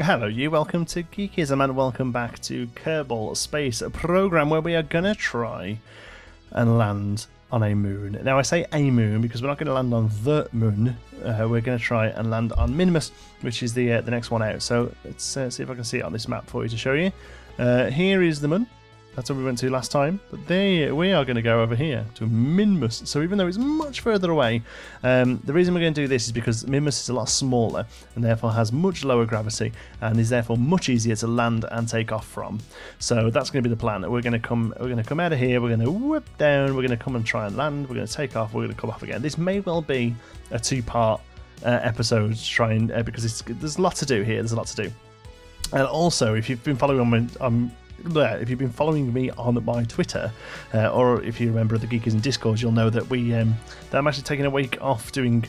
Hello you, welcome to Geekism and welcome back to Kerbal Space Program, where we are going to try and land on a moon. Now I say a moon because we're not going to land on the moon, we're going to try and land on Minmus, which is the next one out. So let's see if I can see it on this map for you to show you. Here is the moon. That's where we went to last time, but there we are going to go over here to Minmus. So even though it's much further away, the reason we're going to do this is because Minmus is a lot smaller and therefore has much lower gravity and is therefore much easier to land and take off from. So that's going to be the plan. We're going to come out of here. We're going to whip down. We're going to come and try and land. We're going to take off. We're going to come off again. This may well be a two-part episode to try and because there's a lot to do here. There's a lot to do. And also, if you've been following if you've been following me on my Twitter, or if you remember the Geekism Discord, you'll know that that I'm actually taking a week off doing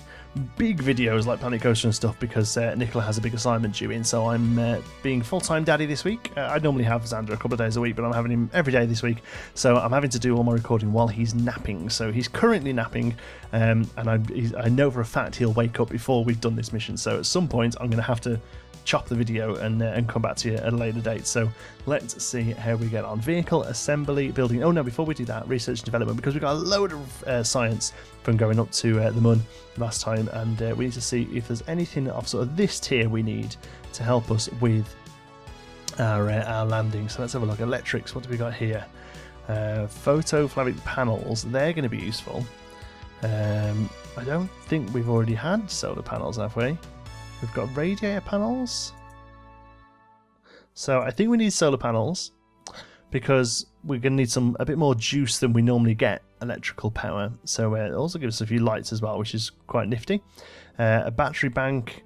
big videos like Planet Coaster and stuff because Nicola has a big assignment due in. So I'm being full-time daddy this week. I normally have Xander a couple of days a week, but I'm having him every day this week. So I'm having to do all my recording while he's napping. So he's currently napping, and I know for a fact he'll wake up before we've done this mission. So at some point I'm going to have to chop the video and come back to you at a later date. So let's see how we get on. Vehicle assembly building. Oh no, before we do that, research and development, because we got a load of science from going up to the moon last time, and we need to see if there's anything of sort of this tier we need to help us with our landing. So let's have a look. Electrics, what do we got here? Photoflavic panels, they're going to be useful. I don't think we've already had solar panels, have we? We've got radiator panels. So I think we need solar panels because we're going to need a bit more juice than we normally get electrical power. So it also gives us a few lights as well, which is quite nifty. A battery bank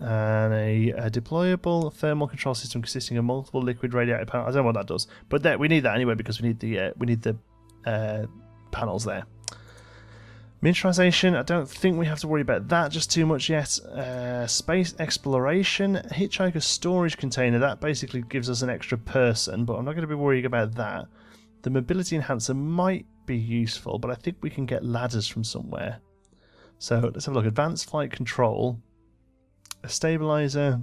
and a deployable thermal control system consisting of multiple liquid radiator panels. I don't know what that does, but we need that anyway because we need the panels there. Miniaturization, I don't think we have to worry about that just too much yet. Space exploration, hitchhiker storage container, that basically gives us an extra person, but I'm not going to be worrying about that. The mobility enhancer might be useful, but I think we can get ladders from somewhere. So let's have a look. Advanced flight control, a stabilizer,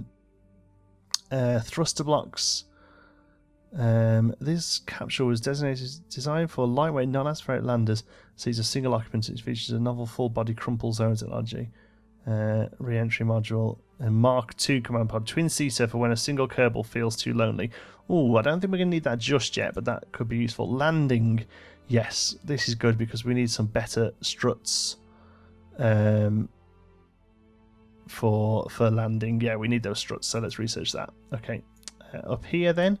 thruster blocks. This capsule was designed for lightweight, non-aspirated landers. Sees a single occupant. It features a novel full-body crumple zone technology, re-entry module, and Mark II command pod, twin-seater for when a single Kerbal feels too lonely. Oh, I don't think we're going to need that just yet, but that could be useful. Landing, yes, this is good because we need some better struts for landing. Yeah, we need those struts, so let's research that. Okay, up here then.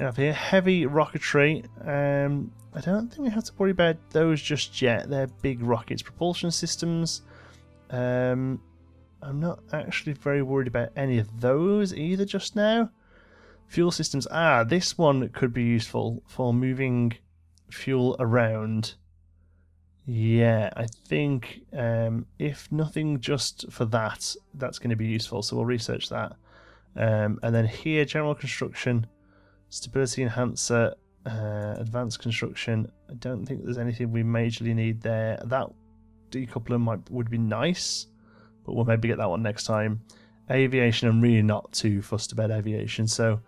Up here, heavy rocketry. I don't think we have to worry about those just yet. They're big rockets. Propulsion systems. I'm not actually very worried about any of those either just now. Fuel systems. This one could be useful for moving fuel around. Yeah, I think if nothing just for that, that's going to be useful. So we'll research that. And then here, general construction. Stability enhancer, advanced construction. I don't think there's anything we majorly need there. That decoupler would be nice, but we'll maybe get that one next time. Aviation, I'm really not too fussed about aviation, so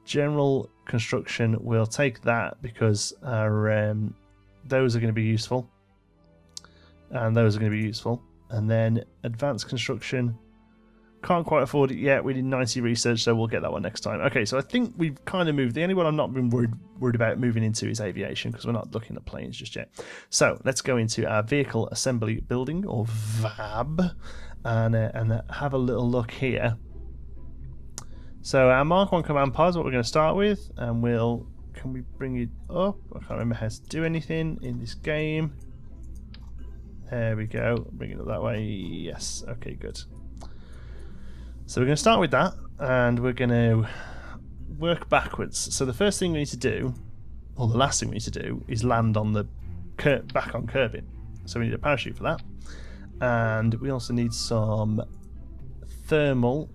general construction, we'll take that because our those are going to be useful, and those are going to be useful. And then advanced construction. Can't quite afford it yet. We did 90 research, so we'll get that one next time. Okay, so I think we've kind of moved. The only one I'm not been worried about moving into is aviation because we're not looking at planes just yet. So let's go into our vehicle assembly building, or VAB, and have a little look here. So our Mark 1 command pod is what we're going to start with, and can we bring it up? I can't remember how to do anything in this game. There we go. Bring it up that way. Yes. Okay, good. So we're going to start with that, and we're going to work backwards. So the first thing we need to do, or the last thing we need to do, is land on the back on Kerbin. So we need a parachute for that, and we also need some thermal.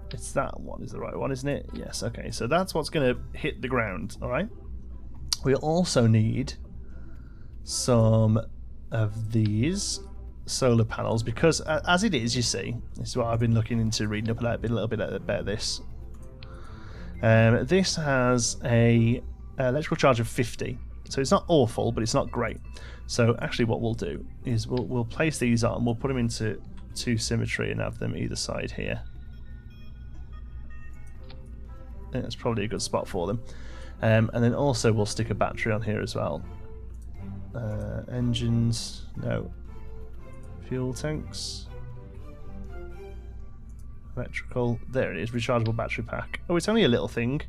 It's that one is the right one, isn't it? Yes. Okay. So that's what's going to hit the ground. All right. We also need some of these solar panels, because as it is, you see, this is what I've been looking into, reading up a little bit about this. This has a electrical charge of 50, so it's not awful, but it's not great. So actually what we'll do is we'll place these on, we'll put them into 2 symmetry and have them either side here. I think that's probably a good spot for them. And then also we'll stick a battery on here as well. Engines, no. Fuel tanks. Electrical, there it is, rechargeable battery pack. Oh, it's only a little thing.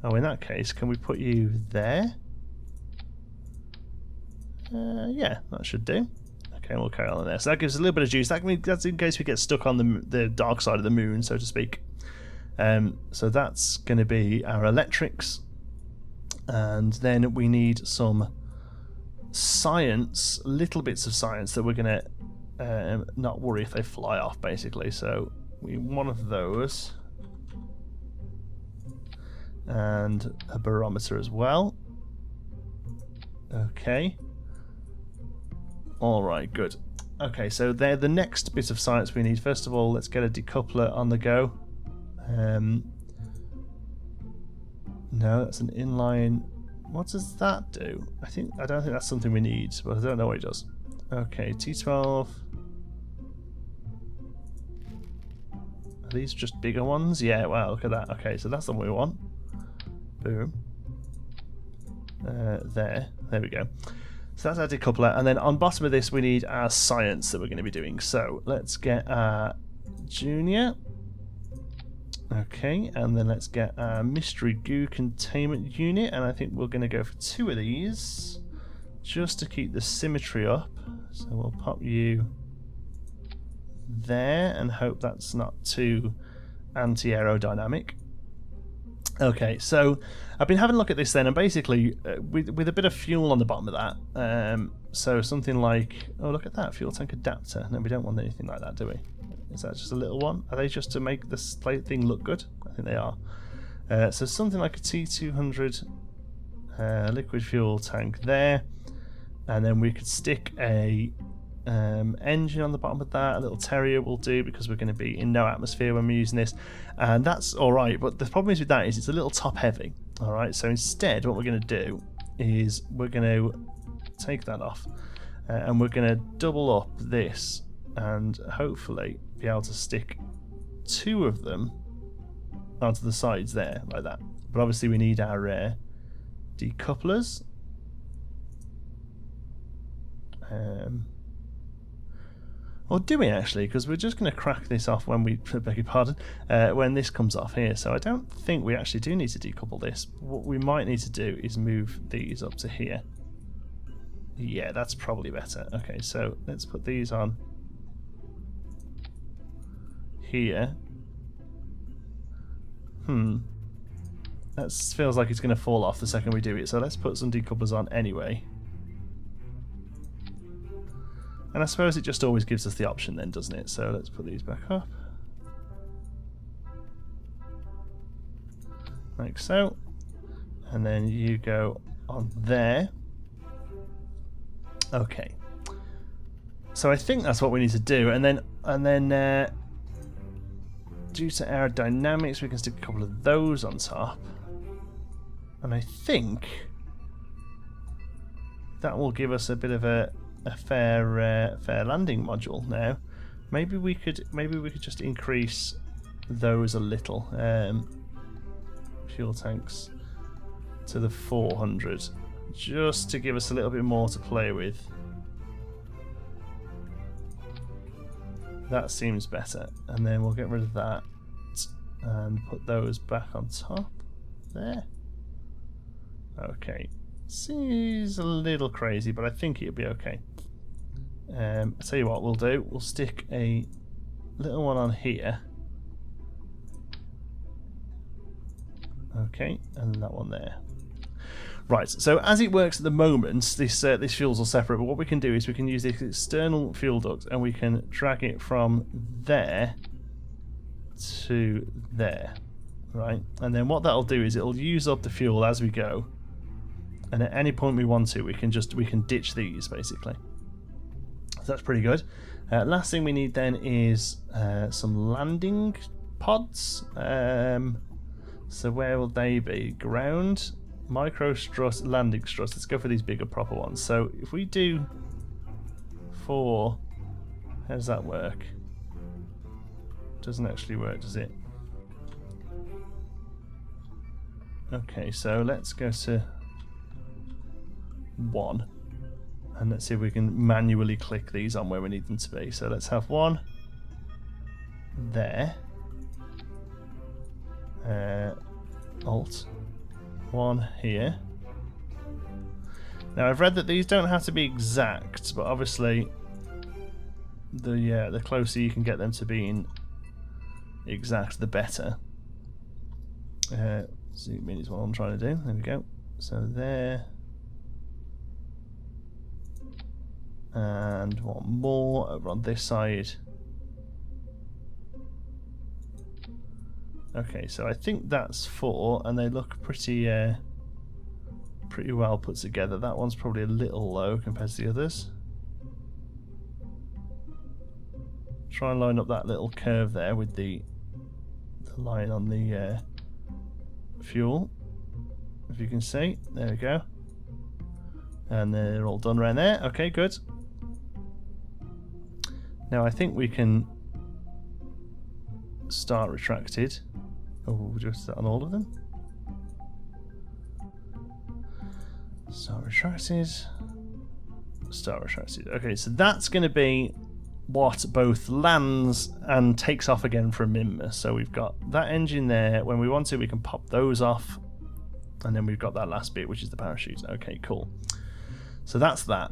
Oh, in that case, can we put you there? Yeah, that should do. Okay, we'll carry on there. So that gives a little bit of juice. That's in case we get stuck on the dark side of the moon, so to speak. So that's going to be our electrics. And then we need some science, little bits of science that we're going to not worry if they fly off, basically. So we need one of those. And a barometer as well. Okay. Alright, good. Okay, so they're the next bit of science we need. First of all, let's get a decoupler on the go. No, that's an inline. What does that do? I don't think that's something we need, but I don't know what it does. Okay, T12. Are these just bigger ones? Yeah, wow, look at that. Okay, so that's the one we want. Boom. There we go. So that's our decoupler, and then on bottom of this we need our science that we're going to be doing. So let's get our junior. Okay, and then let's get our mystery goo containment unit, and I think we're going to go for 2 of these just to keep the symmetry up. So we'll pop you there and hope that's not too anti-aerodynamic. Okay, so I've been having a look at this then, and basically with a bit of fuel on the bottom of that, so something like, oh look at that, fuel tank adapter. No, we don't want anything like that, do we? Is that just a little one? Are they just to make this thing look good? I think they are. So something like a T200 liquid fuel tank there, and then we could stick a engine on the bottom of that. A little Terrier will do, because we're going to be in no atmosphere when we're using this, and that's alright. But the problem is with that is it's a little top heavy. Alright, so instead what we're going to do is we're going to take that off, and we're going to double up this and hopefully be able to stick 2 of them onto the sides there like that. But obviously we need our decouplers. Or do we actually? Because we're just going to crack this off when we, beg your pardon, when this comes off here. So I don't think we actually do need to decouple this. What we might need to do is move these up to here. Yeah, that's probably better. Okay, so let's put these on here. That feels like it's going to fall off the second we do it. So let's put some decouplers on anyway. And I suppose it just always gives us the option then, doesn't it? So let's put these back up. Like so. And then you go on there. Okay. So I think that's what we need to do. And then due to aerodynamics, we can stick a couple of those on top. And I think that will give us a bit of a fair landing module now. Maybe we could just increase those a little. Fuel tanks to the 400, just to give us a little bit more to play with. That seems better. And then we'll get rid of that and put those back on top there. Okay. Seems a little crazy, but I think it'll be okay. I'll tell you what we'll do. We'll stick a little one on here. Okay, and that one there. Right, so as it works at the moment, this fuel's all separate, but what we can do is we can use this external fuel duct and we can drag it from there to there. Right, and then what that'll do is it'll use up the fuel as we go. And at any point we want to, we can ditch these basically. So That's pretty good. Last thing we need then is some landing pods. So where will they be? Ground, micro strut, landing struts. Let's go for these bigger proper ones. So if we do 4, how does that work? Doesn't actually work, does it? Okay, so let's go to 1. And let's see if we can manually click these on where we need them to be. So let's have 1 there. Alt 1 here. Now I've read that these don't have to be exact, but obviously the closer you can get them to being exact, the better. Zoom in is what I'm trying to do. There we go. So there. And 1 more over on this side. Okay, so I think that's 4, and they look pretty well put together. That one's probably a little low compared to the others. Try and line up that little curve there with the line on the fuel, if you can see. There we go. And they're all done around there. Okay, good. Now I think we can start retracted. Oh, we'll just that on all of them. Start retracted. Start retracted. Okay, so that's going to be what both lands and takes off again from Minmus. So we've got that engine there. When we want to, we can pop those off. And then we've got that last bit, which is the parachute. Okay, cool. So that's that.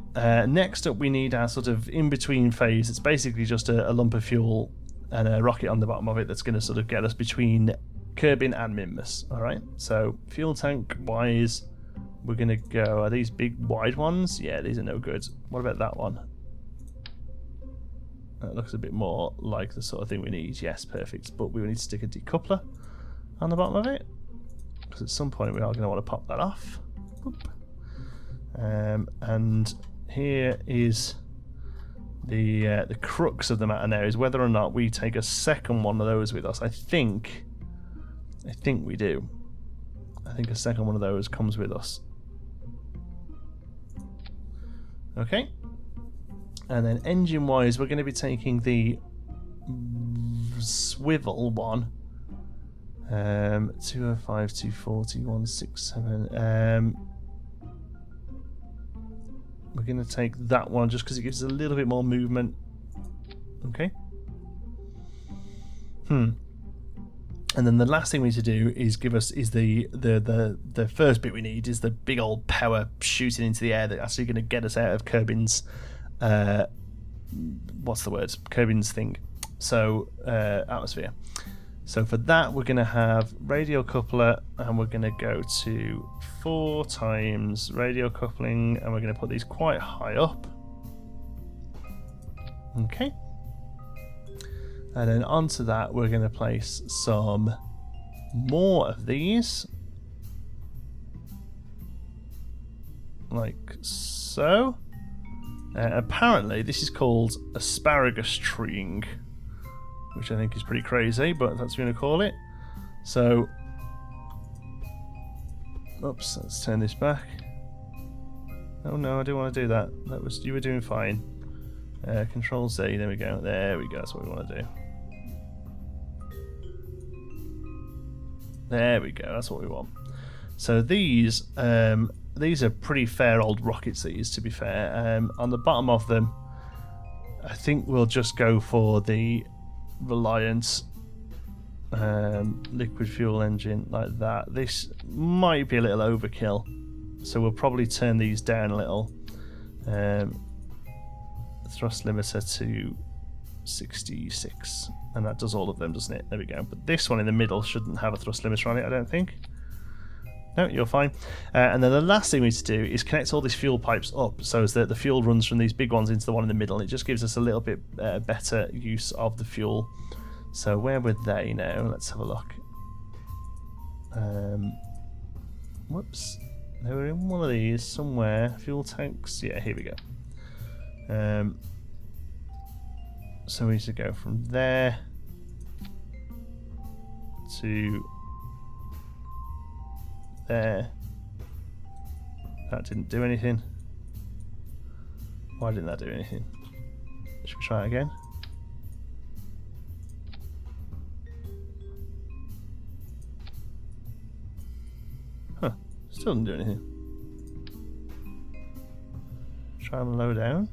Next up, we need our sort of in-between phase. It's basically just a lump of fuel and a rocket on the bottom of it that's going to sort of get us between Kerbin and Minmus. All right. So fuel tank wise, we're going to go. Are these big wide ones? Yeah, these are no good. What about that one? That looks a bit more like the sort of thing we need. Yes, perfect. But we need to stick a decoupler on the bottom of it, because at some point we are going to want to pop that off. Boop. And here is the crux of the matter now, is whether or not we take a second one of those with us. I think we do. I think a second one of those comes with us. Okay. And then engine wise, we're going to be taking the swivel one. 205, 240, 167. We're going to take that one just because it gives us a little bit more movement. Okay. And then the last thing we need to do is the first bit we need is the big old power shooting into the air that's actually going to get us out of Kerbin's what's the word? Kerbin's thing. So atmosphere. So for that, we're going to have radial coupler, and we're going to go to 4 times radial coupling, and we're going to put these quite high up. Okay. And then onto that, we're going to place some more of these. Like so. Apparently, this is called asparagus treeing, which I think is pretty crazy, but that's what we're going to call it. So, oops, let's turn this back. Oh no, I didn't want to do that. You were doing fine. Control Z, there we go. There we go, that's what we want to do. There we go, that's what we want. So these are pretty fair old rockets, these, to be fair. On the bottom of them, I think we'll just go for the Reliance liquid fuel engine like that. This might be a little overkill, so we'll probably turn these down a little. Thrust limiter to 66, and that does all of them, doesn't it? There we go. But this one in the middle shouldn't have a thrust limiter on it, I don't think. No, you're fine. And then the last thing we need to do is connect all these fuel pipes up so that the fuel runs from these big ones into the one in the middle. It just gives us a little bit better use of the fuel. So where were they now? Let's have a look. Whoops. They were in one of these somewhere. Fuel tanks. Yeah, here we go. So we need to go from there to there. That didn't do anything. Why didn't that do anything? Should we try it again? Huh, still didn't do anything. Try and low down.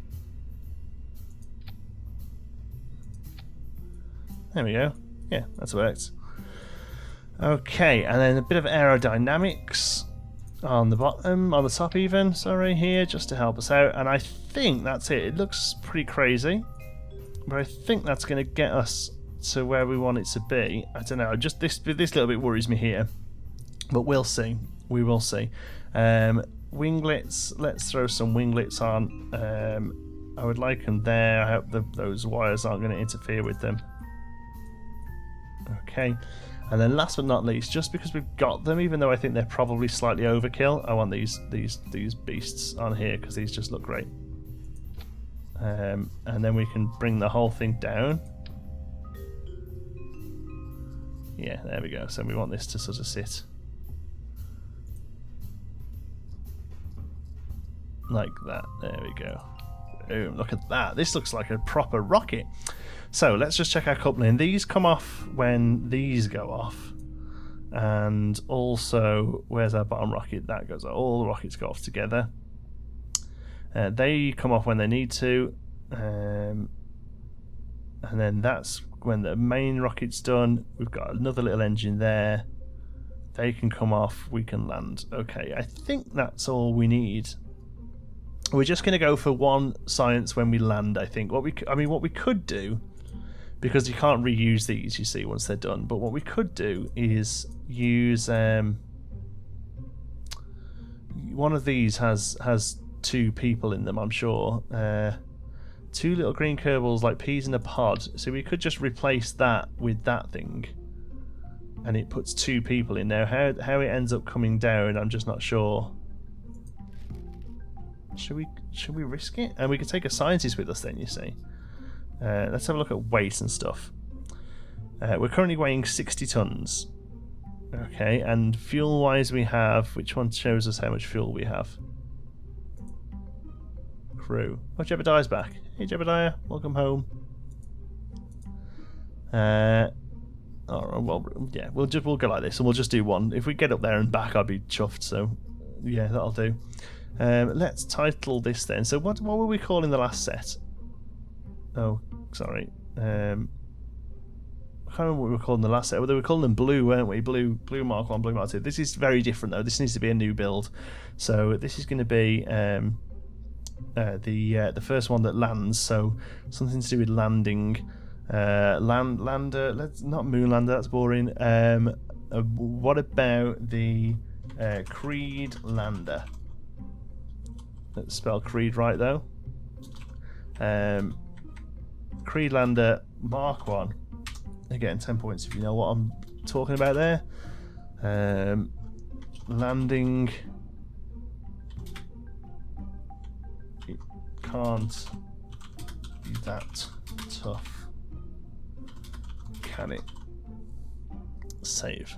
There we go. Yeah, that's worked. Okay, and then a bit of aerodynamics on the bottom, on the top even, sorry, here, just to help us out. And I think that's it. It looks pretty crazy, but I think that's going to get us to where we want it to be. I don't know, just this little bit worries me here, but we'll see. We will see. Winglets, let's throw some winglets on. I would like them there. I hope those wires aren't going to interfere with them. Okay, and then last but not least, just because we've got them, even though I think they're probably slightly overkill, I want these beasts on here because these just look great. And then we can bring the whole thing down. Yeah, there we go. So we want this to sort of sit like that. There we go. Boom, look at that. This looks like a proper rocket. So let's just check our coupling. These come off when these go off. And also, where's our bottom rocket? That goes off. All the rockets go off together. They come off when they need to. And then that's when the main rocket's done. We've got another little engine there. They can come off. We can land. Okay, I think that's all we need. We're just going to go for one science when we land, I think. What we could do, because you can't reuse these, you see, once they're done, but what we could do is use one of these has two people in them, I'm sure. Two little green Kerbals like peas in a pod, so we could just replace that with that thing, and it puts two people in there. How it ends up coming down, I'm just not sure. Should we risk it? And we could take a scientist with us then, you see. Let's have a look at weight and stuff. We're currently weighing 60 tons. Okay, and fuel-wise we have... Which one shows us how much fuel we have? Crew. Oh, Jebediah's back. Hey, Jebediah. Welcome home. Oh, well, yeah, we'll go like this, and we'll just do one. If we get up there and back, I'd be chuffed, so... Yeah, that'll do. Let's title this then. So what were we calling the last set? Oh, sorry. I can't remember what we were calling the last set. Well, we were calling them blue, weren't we? Blue Mark 1, Blue Mark 2. This is very different though. This needs to be a new build. So this is going to be the first one that lands. So something to do with landing. Lander. Let's not Moonlander. That's boring. What about the Creed Lander? Let's spell Creed right though. Creed Lander Mark 1. Again, 10 points if you know what I'm talking about there. Landing. It can't be that tough. Can it? Save.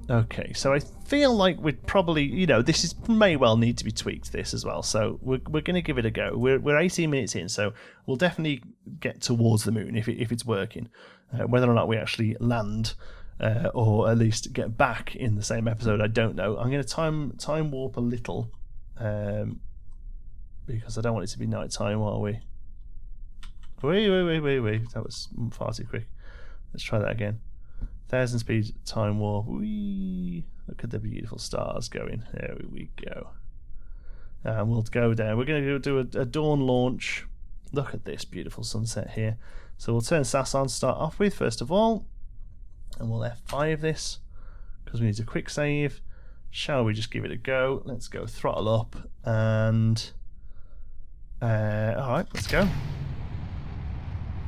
Okay, so I feel like we'd probably, this may well need to be tweaked, this as well. So we're going to give it a go. We're 18 minutes in, so we'll definitely get towards the moon if it's working. Whether or not we actually land, or at least get back in the same episode, I don't know. I'm going to time warp a little, because I don't want it to be night time while we... Wait. That was far too quick. Let's try that again. 1,000 speed time warp. Whee! Look at the beautiful stars going. There we go. And we'll go down. We're going to do a dawn launch. Look at this beautiful sunset here. So we'll turn SAS on to start off with, first of all. And we'll F5 this, because we need a quick save. Shall we just give it a go? Let's go throttle up. And... alright, let's go.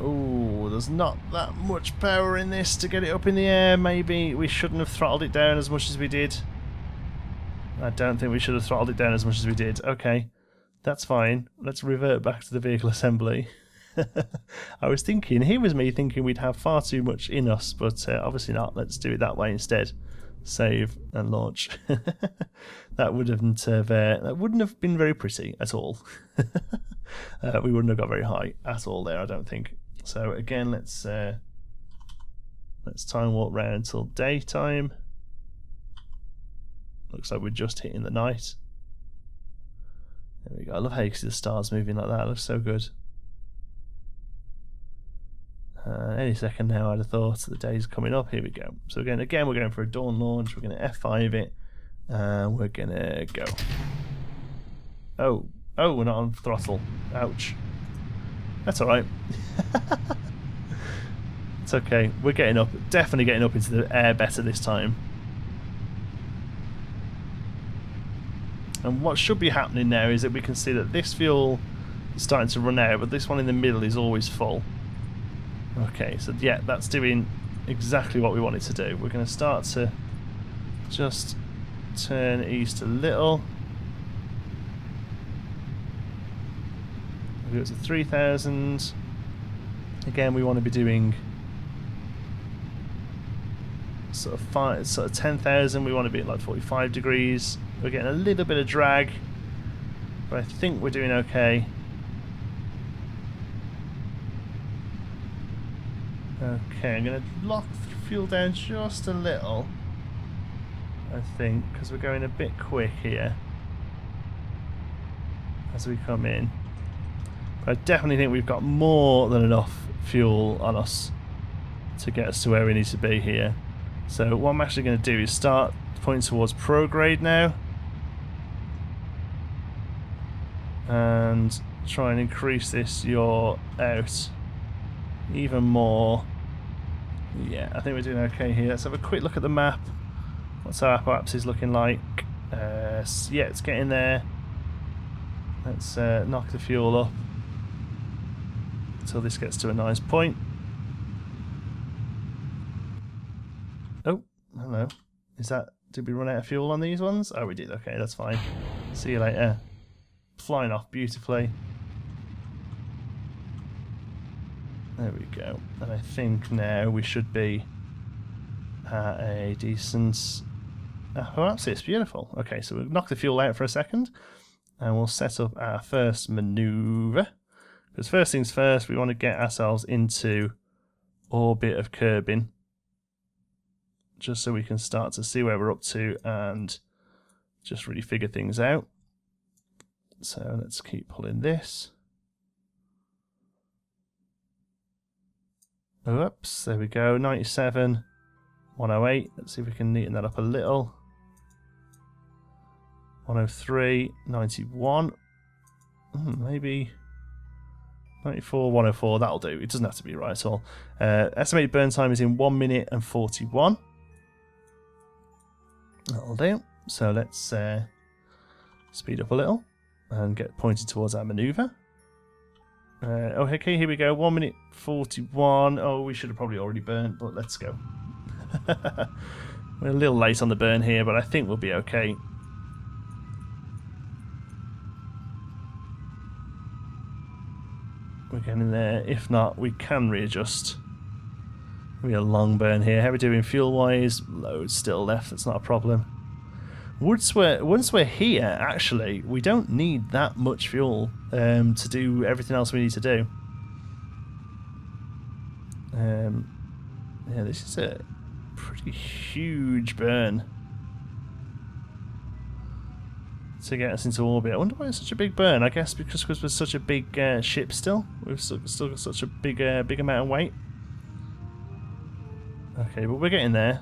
Oh, there's not that much power in this to get it up in the air. Maybe we shouldn't have throttled it down as much as we did. I don't think we should have throttled it down as much as we did. Okay, that's fine. Let's revert back to the vehicle assembly. I was thinking, here was me thinking we'd have far too much in us, but obviously not. Let's do it that way instead. Save and launch. That wouldn't have been very pretty at all. We wouldn't have got very high at all there, I don't think. So again, let's time warp round until daytime. Looks like we're just hitting the night. There we go. I love how you can see the stars moving like that. It looks so good. Any second now, I'd have thought the day's coming up. Here we go. So again, we're going for a dawn launch. We're going to F5 it, and we're going to go. Oh, we're not on throttle. Ouch. That's all right. It's okay. We're getting up. Definitely getting up into the air better this time. And what should be happening now is that we can see that this fuel is starting to run out, but this one in the middle is always full. Okay, so yeah, that's doing exactly what we wanted to do. We're going to start to just turn east a little. We'll go to 3,000. Again, we want to be doing sort of 10,000. We want to be at like 45 degrees. We're getting a little bit of drag, but I think we're doing okay. Okay, I'm going to lock fuel down just a little, I think, because we're going a bit quick here as we come in. But I definitely think we've got more than enough fuel on us to get us to where we need to be here. So what I'm actually going to do is start pointing towards prograde now and try and increase this yaw out even more. Yeah, I think we're doing okay here. Let's have a quick look at the map. What's our apoapsis looking like? Yeah, it's getting there. Let's knock the fuel up until this gets to a nice point. Oh, hello. Did we run out of fuel on these ones? Oh, we did. Okay, that's fine. See you later. Flying off beautifully. There we go. And I think now we should be at a decent... perhaps it's beautiful. Okay, so we'll knock the fuel out for a second and we'll set up our first manoeuvre. Because first things first, we want to get ourselves into orbit of Kerbin, just so we can start to see where we're up to and just really figure things out. So let's keep pulling this. Oops, there we go, 97, 108. Let's see if we can neaten that up a little. 103, 91. Maybe 94, 104, that'll do. It doesn't have to be right at all. Estimated burn time is in 1 minute and 41. That'll do. So let's speed up a little and get pointed towards our manoeuvre. Okay, here we go. 1 minute 41. Oh, we should have probably already burnt, but let's go. We're a little late on the burn here, but I think we'll be okay. We're getting there. If not, we can readjust. We a long burn here. How are we doing fuel-wise? Loads still left. That's not a problem. Once we're here, actually, we don't need that much fuel to do everything else we need to do. Yeah, this is a pretty huge burn to get us into orbit. I wonder why it's such a big burn. I guess because we're such a big ship still. We've still got such a big amount of weight. Okay, but we're getting there.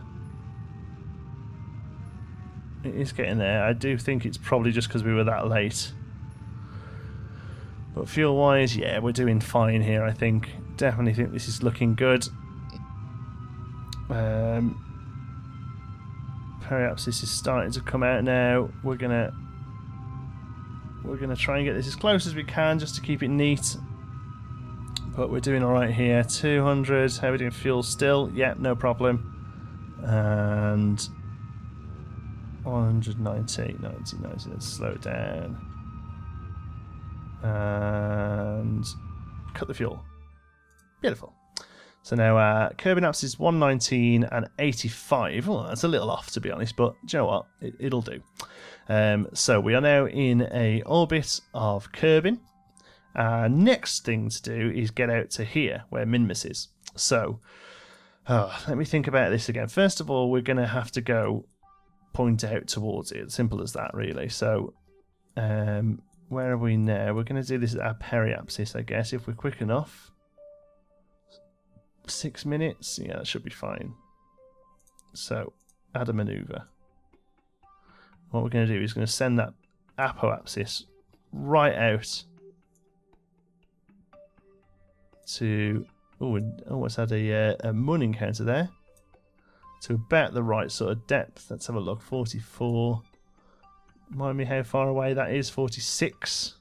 It is getting there. I do think it's probably just because we were that late. But fuel-wise, yeah, we're doing fine here, I think. Definitely think this is looking good. Perhaps this is starting to come out now. We're gonna try and get this as close as we can just to keep it neat. But we're doing alright here. 200. How are we doing fuel still? Yeah, no problem. And 190, 90. Let's slow it down. And cut the fuel. Beautiful. So now Kerbal apps is 119 and 85. Well, that's a little off, to be honest, but do you know what? It'll do. So we are now in a orbit of Kerbin. Next thing to do is get out to here, where Minmus is. So, let me think about this again. First of all, we're going to have to go point out towards it. Simple as that, really. So, where are we now? We're going to do this at our periapsis, I guess, if we're quick enough. 6 minutes? Yeah, that should be fine. So, add a maneuver. What we're going to do is going to send that apoapsis right out to... Oh, it's had a Mun encounter there. To about the right sort of depth. Let's have a look. 44. Remind me how far away that is. 46.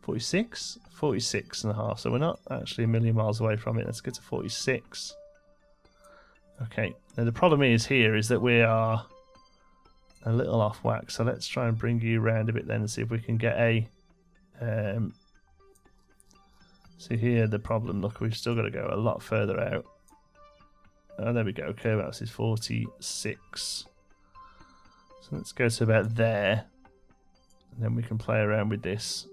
46? 46 and a half. So we're not actually a million miles away from it. Let's get to 46. Okay. Now the problem is here is that we are a little off whack. So let's try and bring you around a bit then and see if we can get a... see here the problem. Look, we've still got to go a lot further out. Oh, there we go. Kerbal is 46. So let's go to about there. And then we can play around with this.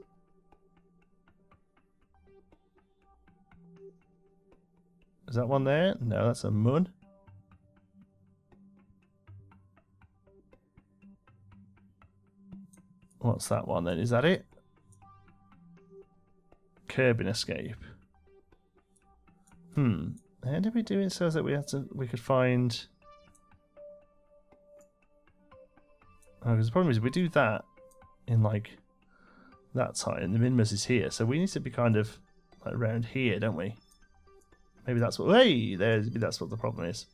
Is that one there? No, that's a Mun. What's that one then? Is that it? Kerbin escape. How did we do it so that we could find... Oh, because the problem is if we do that in like that time, the Minmus is here, so we need to be kind of like around here, don't we? Maybe that's what... Hey! Maybe that's what the problem is.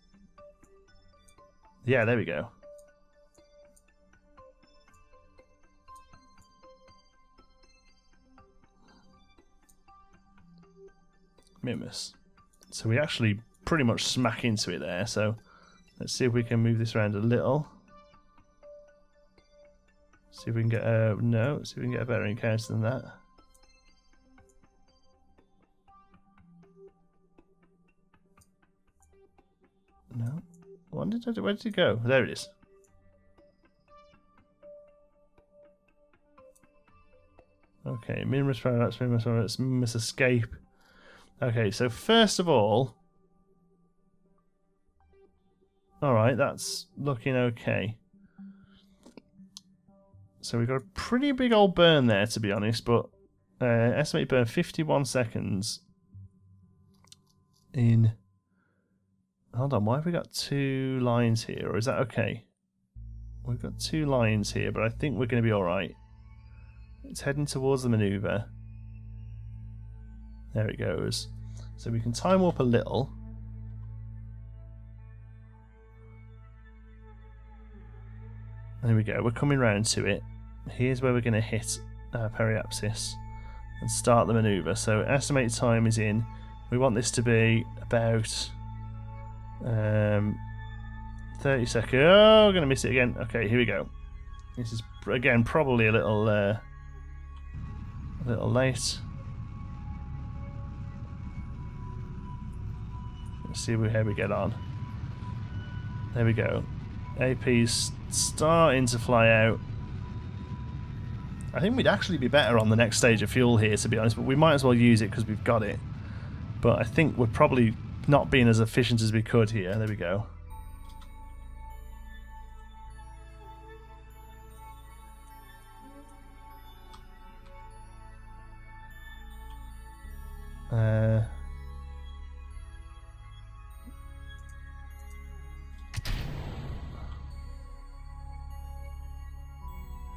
Yeah, there we go. Minmus. So we actually pretty much smack into it there, so let's see if we can move this around a little. See if we can get a... No, see if we can get a better encounter than that. No. Where did it go? There it is. Okay, Minmus parallax, Minmus escape. Okay, so first of all... Alright, that's looking okay. So we've got a pretty big old burn there, to be honest, but estimated burn 51 seconds in... Hold on, why have we got 2 lines here, or is that okay? We've got 2 lines here, but I think we're going to be alright. It's heading towards the maneuver. There it goes. So we can time warp a little. There we go, we're coming round to it. Here's where we're going to hit our periapsis and start the maneuver. So estimated time is in. We want this to be about 30 seconds. Oh, I'm going to miss it again. Okay, here we go. This is, again, probably a little late. Let's see how we get on. There we go. AP's starting to fly out. I think we'd actually be better on the next stage of fuel here, to be honest, but we might as well use it because we've got it. But I think we're probably not being as efficient as we could here. There we go.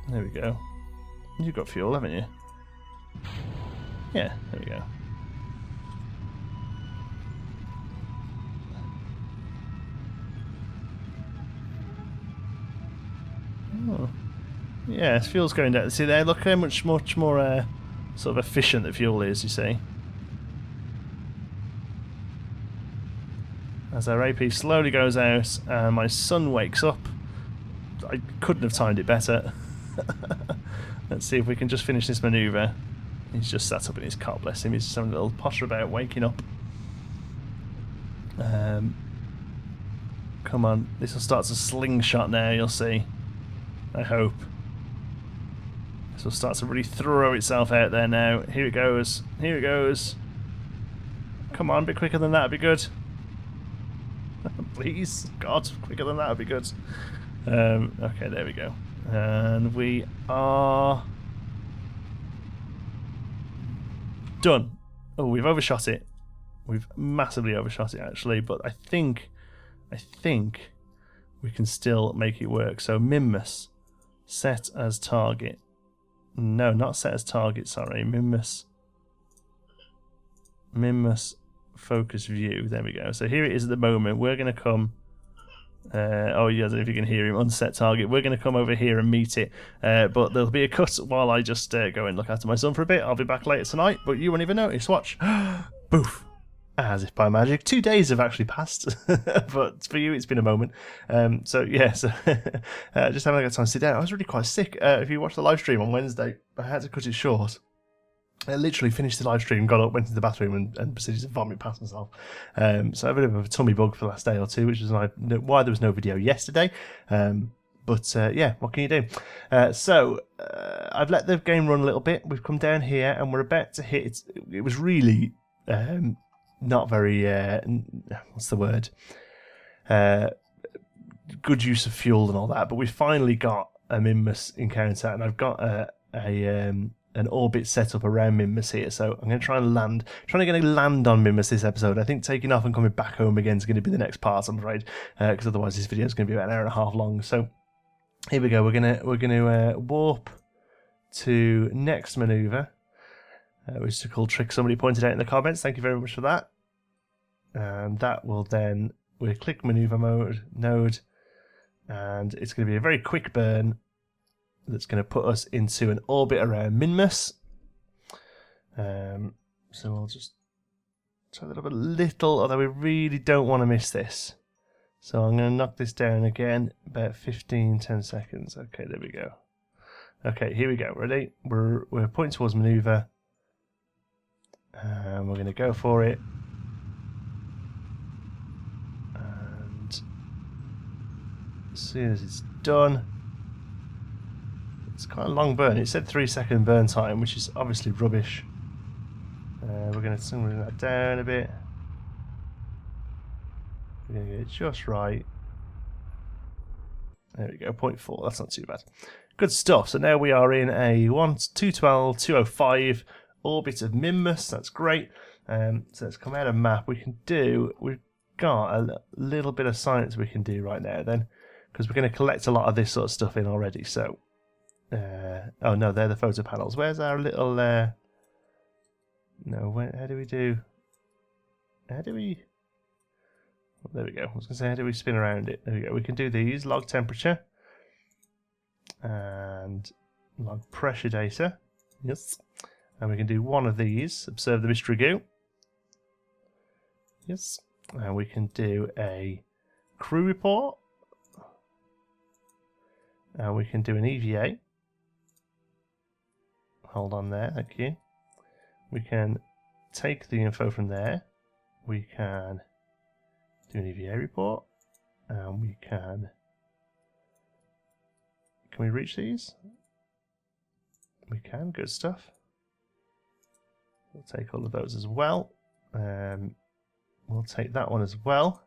There we go. You've got fuel, haven't you? Yeah, there we go. Oh. Yeah, fuel's going down. See there, look how much more sort of efficient the fuel is, you see. As our AP slowly goes out and my son wakes up. I couldn't have timed it better. Let's see if we can just finish this maneuver. He's just sat up in his cot, bless him. He's just having a little potter about waking up. Come on, this will start to slingshot now, you'll see. I hope. This will start to really throw itself out there now. Here it goes. Here it goes. Come on, a bit quicker than that would be good. Please. God, quicker than that would be good. Okay, there we go. And we are done. Oh, we've overshot it. We've massively overshot it, actually, but I think we can still make it work. So Minmus, set as target. No, not set as target, sorry. Minmus focus view. There we go. So here it is at the moment. We're going to come... oh, yeah, I don't know if you can hear him. Unset target. We're going to come over here and meet it. But there'll be a cut while I just go and look after my son for a bit. I'll be back later tonight, but you won't even notice. Watch. Boof. As if by magic. 2 days have actually passed, but for you it's been a moment. So yeah, so just having a good time to sit down. I was really quite sick. If you watched the live stream on Wednesday, I had to cut it short. I literally finished the live stream, got up, went to the bathroom and proceeded to vomit past myself. So I have a bit of a tummy bug for the last day or two, which is why there was no video yesterday. But yeah, what can you do? So I've let the game run a little bit. We've come down here and we're about to hit... It was really... not very, what's the word? Good use of fuel and all that, but we finally got a Minmus encounter, and I've got an orbit set up around Minmus here, so I'm going to try and land. Trying to land on Minmus this episode. I think taking off and coming back home again is going to be the next part, I'm afraid, because otherwise this video is going to be about an hour and a half long. So here we go. We're gonna warp to next maneuver. Which is a cool trick somebody pointed out in the comments. Thank you very much for that. And that will then, we'll click maneuver node, and it's going to be a very quick burn that's going to put us into an orbit around Minmus. So we'll just try that up a little, although we really don't want to miss this. So I'm going to knock this down again, about 10 seconds. Okay, there we go. Okay, here we go. Ready? We're pointing towards maneuver. And we're going to go for it. And as soon as it's done, it's quite a long burn. It said 3-second burn time, which is obviously rubbish. We're going to bring that down a bit. We're going to get it just right. There we go, 0.4. That's not too bad. Good stuff. So now we are in a 212, 205 orbit of Minmus. That's great. So let's come out of map. We've got a little bit of science we can do right now then, because we're going to collect a lot of this sort of stuff in already. So oh no, they're the photo panels. Where's our little how do we there we go. I was going to say, how do we spin around it? There we go. We can do these, log temperature and log pressure data. Yes. And we can do one of these, observe the mystery goo. Yes. And we can do a crew report. And we can do an EVA. Hold on there, thank you. We can take the info from there. We can do an EVA report. And we can we reach these? We can, good stuff. We'll take all of those as well. We'll take that one as well.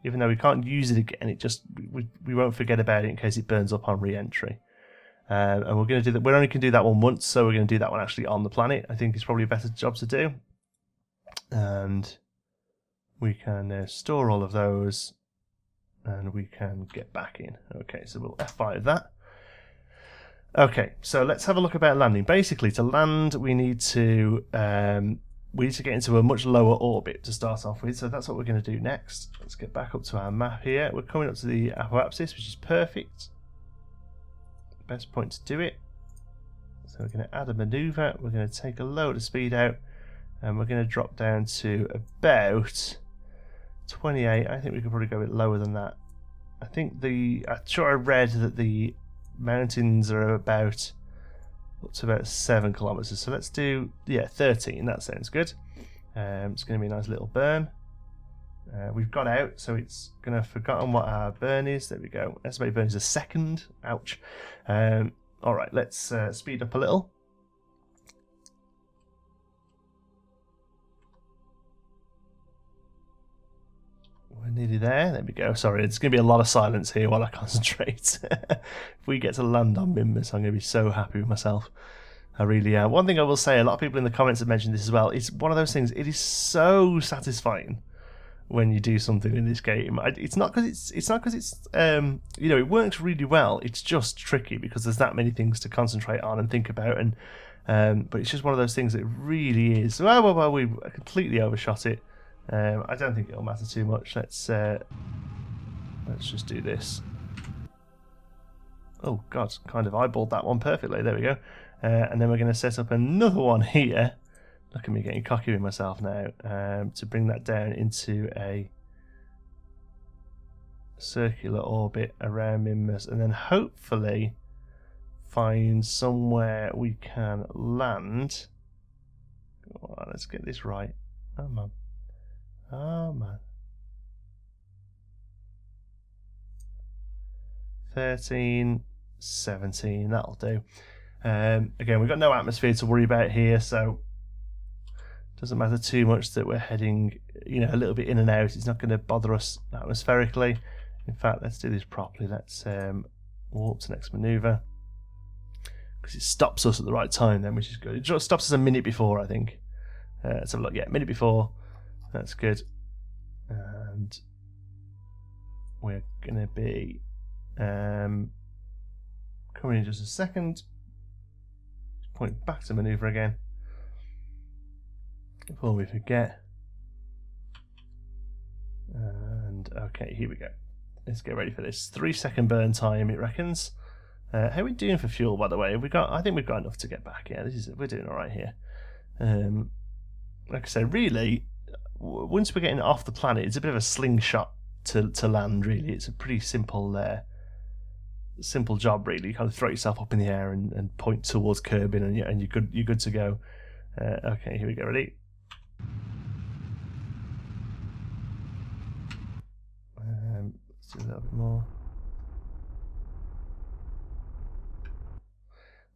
Even though we can't use it again, it just we won't forget about it in case it burns up on re-entry. And we're going to do that. We only can do that one once, so we're going to do that one actually on the planet. I think it's probably a better job to do. And we can store all of those, and we can get back in. Okay, so we'll F5 that. Okay, so let's have a look about landing. Basically, to land, we need to get into a much lower orbit to start off with. So that's what we're going to do next. Let's get back up to our map here. We're coming up to the apoapsis, which is perfect. Best point to do it. So we're going to add a maneuver. We're going to take a load of speed out, and we're going to drop down to about 28. I think we could probably go a bit lower than that. I'm sure I read that the mountains are about up to about 7 kilometers. So let's do 13. That sounds good. It's going to be a nice little burn. We've got out, so it's going to have forgotten what our burn is. There we go. Estimated burn is a second. Ouch. All right, let's speed up a little. We're nearly there. There we go. Sorry, it's going to be a lot of silence here while I concentrate. If we get to land on Minmus, I'm going to be so happy with myself. I really am. One thing I will say, a lot of people in the comments have mentioned this as well. It's one of those things. It is so satisfying when you do something in this game. It's not because it's you know, it works really well. It's just tricky because there's that many things to concentrate on and think about, and but it's just one of those things that really is. Well, we completely overshot it. I don't think it'll matter too much. Let's just do this. Oh God, kind of eyeballed that one perfectly. There we go. And then we're going to set up another one here. Look at me getting cocky with myself now. To bring that down into a circular orbit around Minmus, and then hopefully find somewhere we can land. Come on, let's get this right. Oh man. Oh man. 13, 17, that'll do. Again, we've got no atmosphere to worry about here, so it doesn't matter too much that we're heading, you know, a little bit in and out. It's not going to bother us atmospherically. In fact, let's do this properly. Let's warp to next maneuver, because it stops us at the right time then, which is good. It stops us a minute before, I think. Let's have a look. Yeah, minute before. That's good. And we're going to be coming in just a second. Point back to maneuver again before we forget. And okay, here we go. Let's get ready for this. 3-second burn time, it reckons. How are we doing for fuel, by the way? Have we got? I think we've got enough to get back. Yeah, we're doing all right here. Like I said, really, once we're getting off the planet, it's a bit of a slingshot to land. Really, it's a pretty simple job. Really, you kind of throw yourself up in the air and point towards Kerbin, and you're good to go. Okay, here we go. Ready? Let's do a little bit more.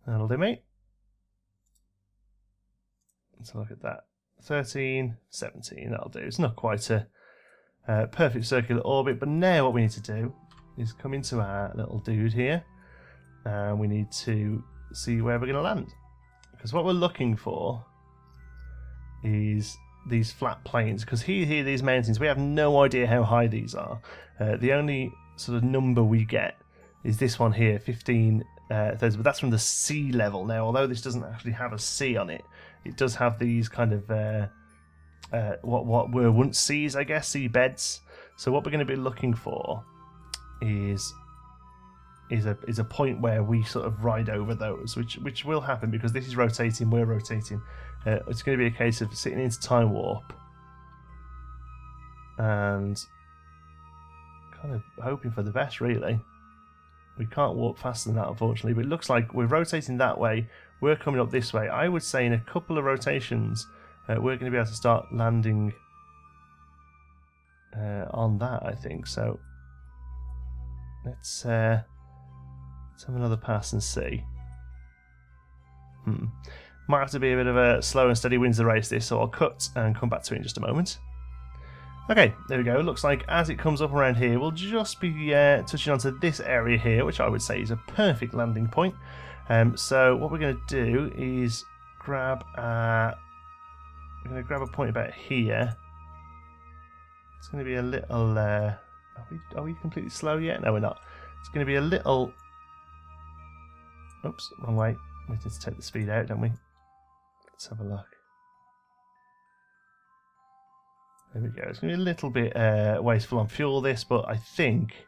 That'll do, mate. Let's look at that. 13, 17, that'll do. It's not quite a perfect circular orbit, but now what we need to do is come into our little dude here, and we need to see where we're going to land. Because what we're looking for is these flat plains, because here, these mountains, we have no idea how high these are. The only sort of number we get is this one here, 15,000, but that's from the sea level. Now, although this doesn't actually have a sea on it, it does have these kind of what were once seas, I guess, sea beds. So what we're going to be looking for is a point where we sort of ride over those, which will happen because this is rotating, we're rotating. It's going to be a case of sitting into time warp and kind of hoping for the best, really. We can't warp faster than that, unfortunately, but it looks like we're rotating that way. We're coming up this way. I would say in a couple of rotations, we're going to be able to start landing on that, I think. So let's have another pass and see. Might have to be a bit of a slow and steady wins the race, this, so I'll cut and come back to it in just a moment. Okay, there we go. It looks like as it comes up around here, we'll just be touching onto this area here, which I would say is a perfect landing point. So what we're going to do is grab a point about here. It's going to be a little. Are we completely slow yet? No, we're not. It's going to be a little. Oops, wrong way. We need to take the speed out, don't we? Let's have a look. There we go. It's going to be a little bit wasteful on fuel, this, but I think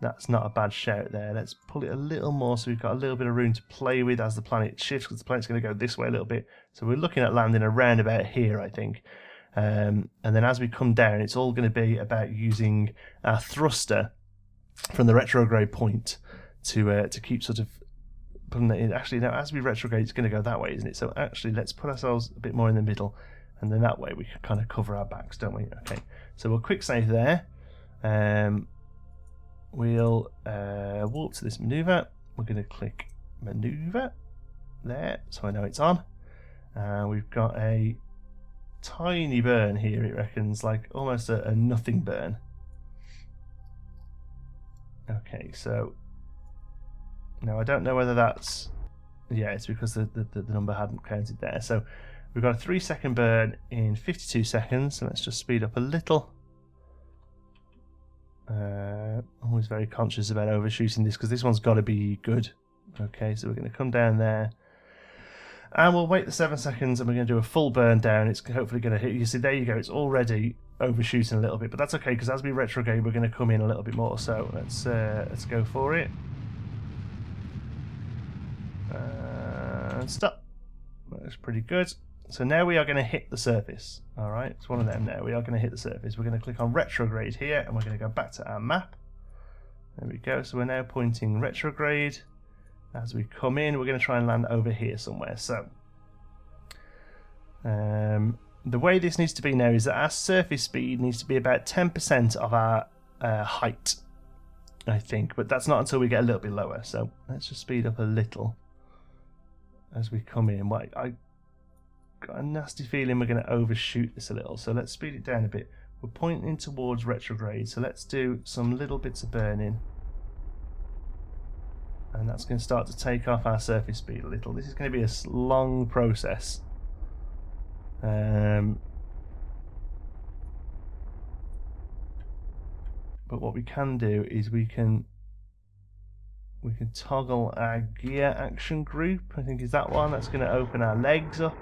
that's not a bad shout there. Let's pull it a little more so we've got a little bit of room to play with as the planet shifts, because the planet's going to go this way a little bit. So we're looking at landing around about here, I think. And then as we come down, it's all going to be about using our thruster from the retrograde point to keep sort of Actually, now as we retrograde, it's going to go that way, isn't it? So actually, let's put ourselves a bit more in the middle, and then that way we can kind of cover our backs, don't we? Okay, so we'll quick save there. We'll warp to this maneuver. We're going to click maneuver there, so I know it's on. We've got a tiny burn here, it reckons, like almost a nothing burn. Okay, so now I don't know whether that's, yeah, it's because the number hadn't counted there. So we've got a 3-second burn in 52 seconds, so let's just speed up a little. Always very conscious about overshooting this because this one's got to be good. Okay, so we're going to come down there and we'll wait the 7 seconds and we're going to do a full burn down. It's hopefully going to hit. You see, there you go, it's already overshooting a little bit, but that's okay because as we retrograde we're going to come in a little bit more. So let's go for it. And stop. That's pretty good. So now we are going to hit the surface. Alright, it's one of them now. We are going to hit the surface. We're going to click on retrograde here and we're going to go back to our map. There we go. So we're now pointing retrograde. As we come in, we're going to try and land over here somewhere. So the way this needs to be now is that our surface speed needs to be about 10% of our height, I think. But that's not until we get a little bit lower. So let's just speed up a little as we come in. I got a nasty feeling we're going to overshoot this a little, so let's speed it down a bit. We're pointing towards retrograde, so let's do some little bits of burning, and that's going to start to take off our surface speed a little. This is going to be a long process. But what we can do is we can toggle our gear action group. I think is that one. That's going to open our legs up.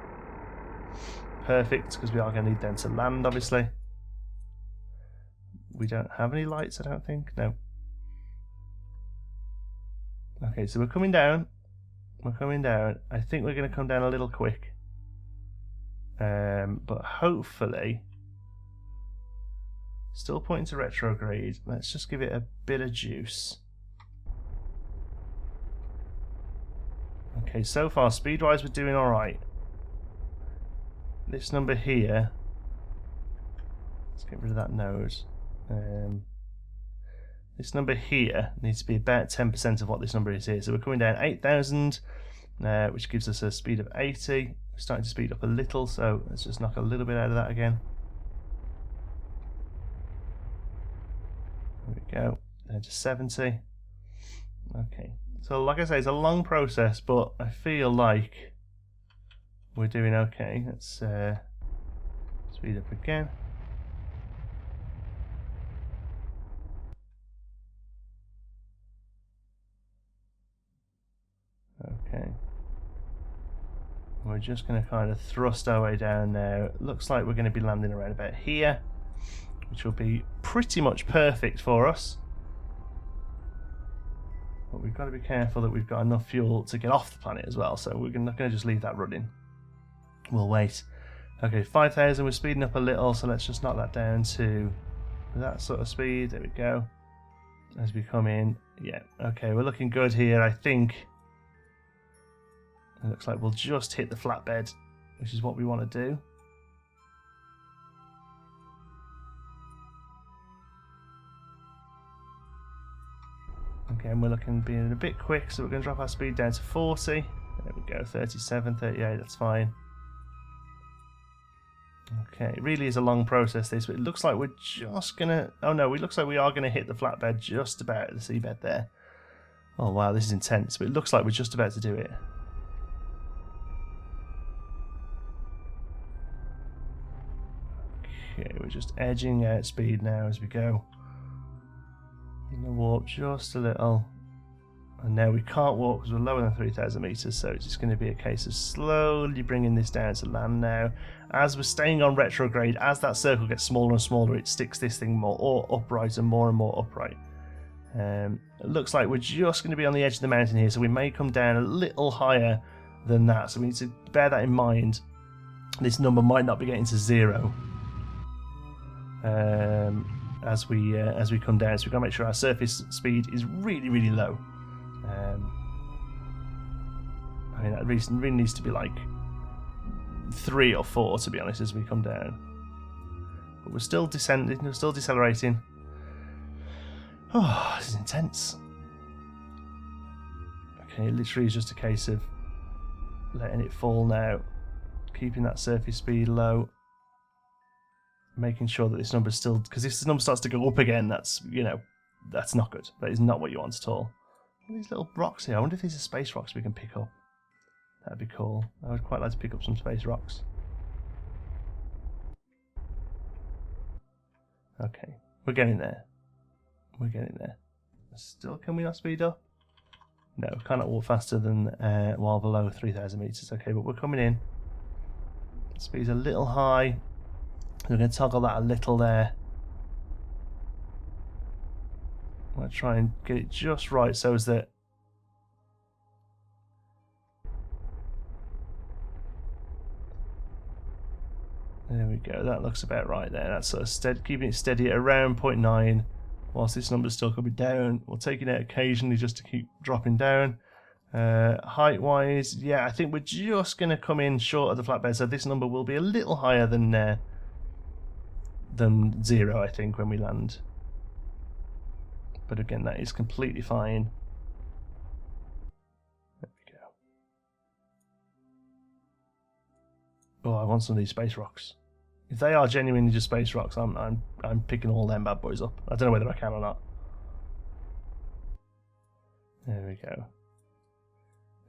Perfect, because we are going to need them to land, obviously. We don't have any lights, I don't think. No. Okay, so we're coming down. We're coming down. I think we're going to come down a little quick. But hopefully... Still pointing to retrograde. Let's just give it a bit of juice. Okay, so far, speed-wise, we're doing alright. This number here, let's get rid of that node. This number here needs to be about 10% of what this number is here. So we're coming down 8,000, which gives us a speed of 80. We're starting to speed up a little, so let's just knock a little bit out of that again. There we go, down to 70. Okay, so like I say, it's a long process, but I feel like we're doing okay. Let's speed up again. Okay. We're just going to kind of thrust our way down now. It looks like we're going to be landing around about here, which will be pretty much perfect for us. But we've got to be careful that we've got enough fuel to get off the planet as well, so we're not going to just leave that running. We'll wait. Okay, 5,000, we're speeding up a little, so let's just knock that down to that sort of speed. There we go. As we come in, yeah, okay, we're looking good here, I think. It looks like we'll just hit the flatbed, which is what we want to do. Okay, and we're looking being a bit quick, so we're going to drop our speed down to 40. There we go, 37, 38, that's fine. Okay, it really is a long process this, but it looks like we're just gonna... Oh no, it looks like we are going to hit the flatbed just about at the seabed there. Oh wow, this is intense, but it looks like we're just about to do it. Okay, we're just edging out speed now as we go. I'm going to warp just a little. And now we can't walk because we're lower than 3,000 meters, so it's just going to be a case of slowly bringing this down to land now. As we're staying on retrograde, as that circle gets smaller and smaller, it sticks this thing more upright and more upright. It looks like we're just going to be on the edge of the mountain here, so we may come down a little higher than that, so we need to bear that in mind. This number might not be getting to 0 as we come down, so we've got to make sure our surface speed is really, really low. It really needs to be like 3 or 4, to be honest, as we come down. But we're still descending, we're still decelerating. Oh, this is intense. Okay, literally is just a case of letting it fall now, keeping that surface speed low, making sure that this number's still, because if this number starts to go up again, that's, you know, that's not good. That is not what you want at all. These little rocks here, I wonder if these are space rocks we can pick up. That'd be cool. I would quite like to pick up some space rocks. Okay, we're getting there. We're getting there. Still, can we not speed up? No, cannot walk faster than while below 3,000 meters. Okay, but we're coming in. Speed's a little high. We're going to toggle that a little there. I'm going to try and get it just right so as that there we go, that looks about right there. That's sort of keeping it steady at around 0.9 whilst this number's still coming down. We'll take it out occasionally just to keep dropping down. Height wise, yeah, I think we're just going to come in short of the flatbed, so this number will be a little higher than 0, I think, when we land. But again, that is completely fine. There we go. Oh, I want some of these space rocks. If they are genuinely just space rocks, I'm picking all them bad boys up. I don't know whether I can or not. There we go.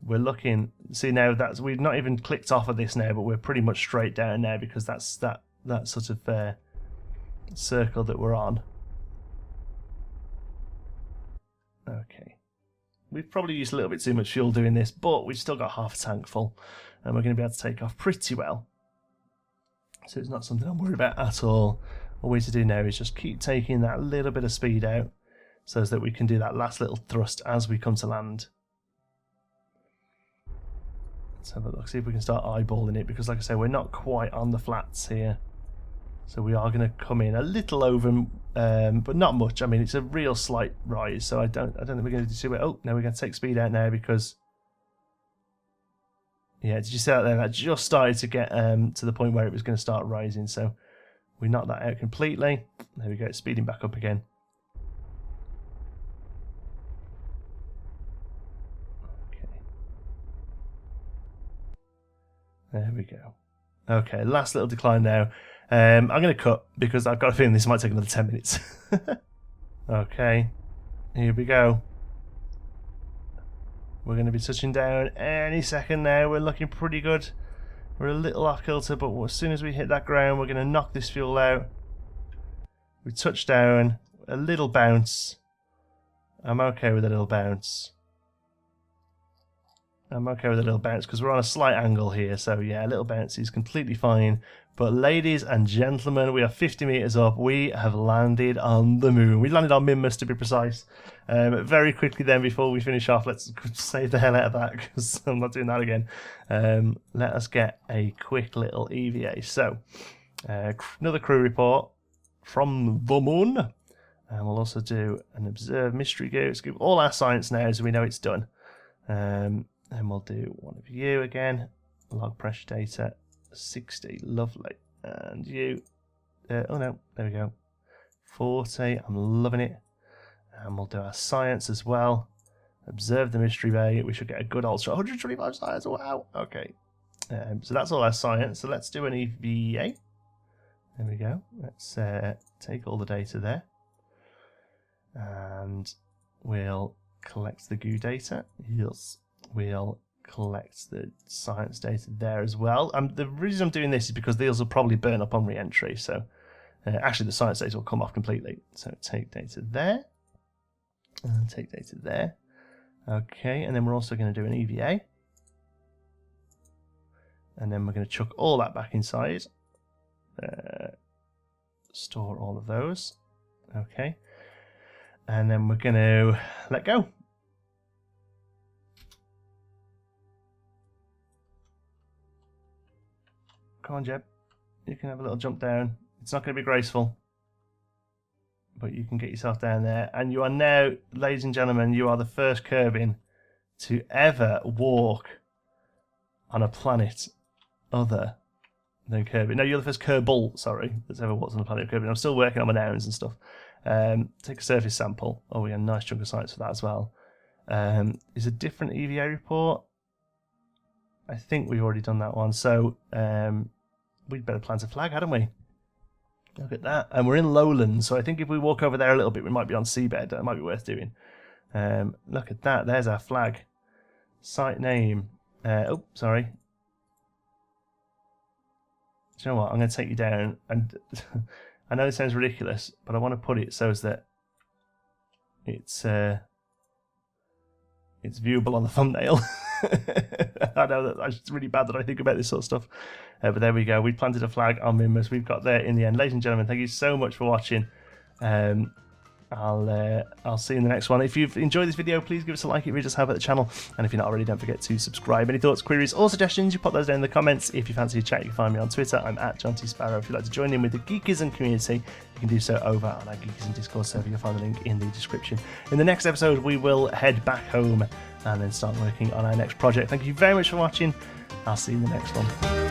We're looking. See now that's we've not even clicked off of this now, but we're pretty much straight down now because that's that sort of circle that we're on. Okay. We've probably used a little bit too much fuel doing this, but we've still got half a tank full, and we're going to be able to take off pretty well. So it's not something I'm worried about at all. All we need to do now is just keep taking that little bit of speed out so that we can do that last little thrust as we come to land. Let's have a look, see if we can start eyeballing it, because like I say, we're not quite on the flats here. So we are going to come in a little over, but not much. I mean, it's a real slight rise, so I don't think we're going to do it. Oh, no, we're going to take speed out now because, yeah, did you see that there? That just started to get to the point where it was going to start rising, so we knocked that out completely. There we go, it's speeding back up again. Okay. There we go. Okay, last little decline now. I'm going to cut because I've got a feeling this might take another 10 minutes. Okay, here we go. We're going to be touching down any second now. We're looking pretty good. We're a little off kilter, but as soon as we hit that ground, we're going to knock this fuel out. We touch down, a little bounce. I'm okay with a little bounce. I'm okay with a little bounce because we're on a slight angle here, so yeah, a little bounce is completely fine. But ladies and gentlemen, we are 50 meters up. We have landed on the moon. We landed on Minmus, to be precise. Very quickly then, before we finish off, let's save the hell out of that because I'm not doing that again. Let us get a quick little EVA. So, another crew report from the moon. And we'll also do an observe mystery go. Let's give all our science now so we know it's done. And we'll do one of you again. Log pressure data. 60, lovely. And you, oh no, there we go. 40, I'm loving it. And we'll do our science as well. Observe the mystery bay. We should get a good ultra 125 science. Wow. Okay. So that's all our science. So let's do an EVA. There we go. Let's take all the data there. And we'll collect the goo data. Yes. We'll collect the science data there as well. The reason I'm doing this is because these will probably burn up on re-entry, so actually the science data will come off completely. So take data there, and take data there. Okay, and then we're also going to do an EVA. And then we're going to chuck all that back inside. Store all of those. Okay. And then we're going to let go. Come on, Jeb. You can have a little jump down. It's not going to be graceful, but you can get yourself down there. And you are now, ladies and gentlemen, you are the first Kerbin to ever walk on a planet other than Kirby. No, you're the first Kerbal, sorry, that's ever walked on the planet of Kirby. I'm still working on my nouns and stuff. Take a surface sample. Oh, we got a nice chunk of science for that as well. Is a different EVA report? I think we've already done that one. So we'd better plant a flag, hadn't we? Look at that. And we're in lowlands, so I think if we walk over there a little bit, we might be on seabed. That might be worth doing. Look at that. There's our flag. Site name. Oh, sorry. Do you know what? I'm going to take you down. And I know it sounds ridiculous, but I want to put it so that it's viewable on the thumbnail. I know that it's really bad that I think about this sort of stuff. But there we go. We planted a flag on Minmus. We've got there in the end. Ladies and gentlemen, thank you so much for watching. I'll see you in the next one. If you've enjoyed this video, please give us a like. It really does help out the channel. And if you're not already, don't forget to subscribe. Any thoughts, queries, or suggestions, you pop those down in the comments. If you fancy a chat, you can find me on Twitter. I'm at John T. Sparrow. If you'd like to join in with the Geekism community, you can do so over on our Geekism Discord server. You'll find the link in the description. In the next episode, we will head back home and then start working on our next project. Thank you very much for watching. I'll see you in the next one.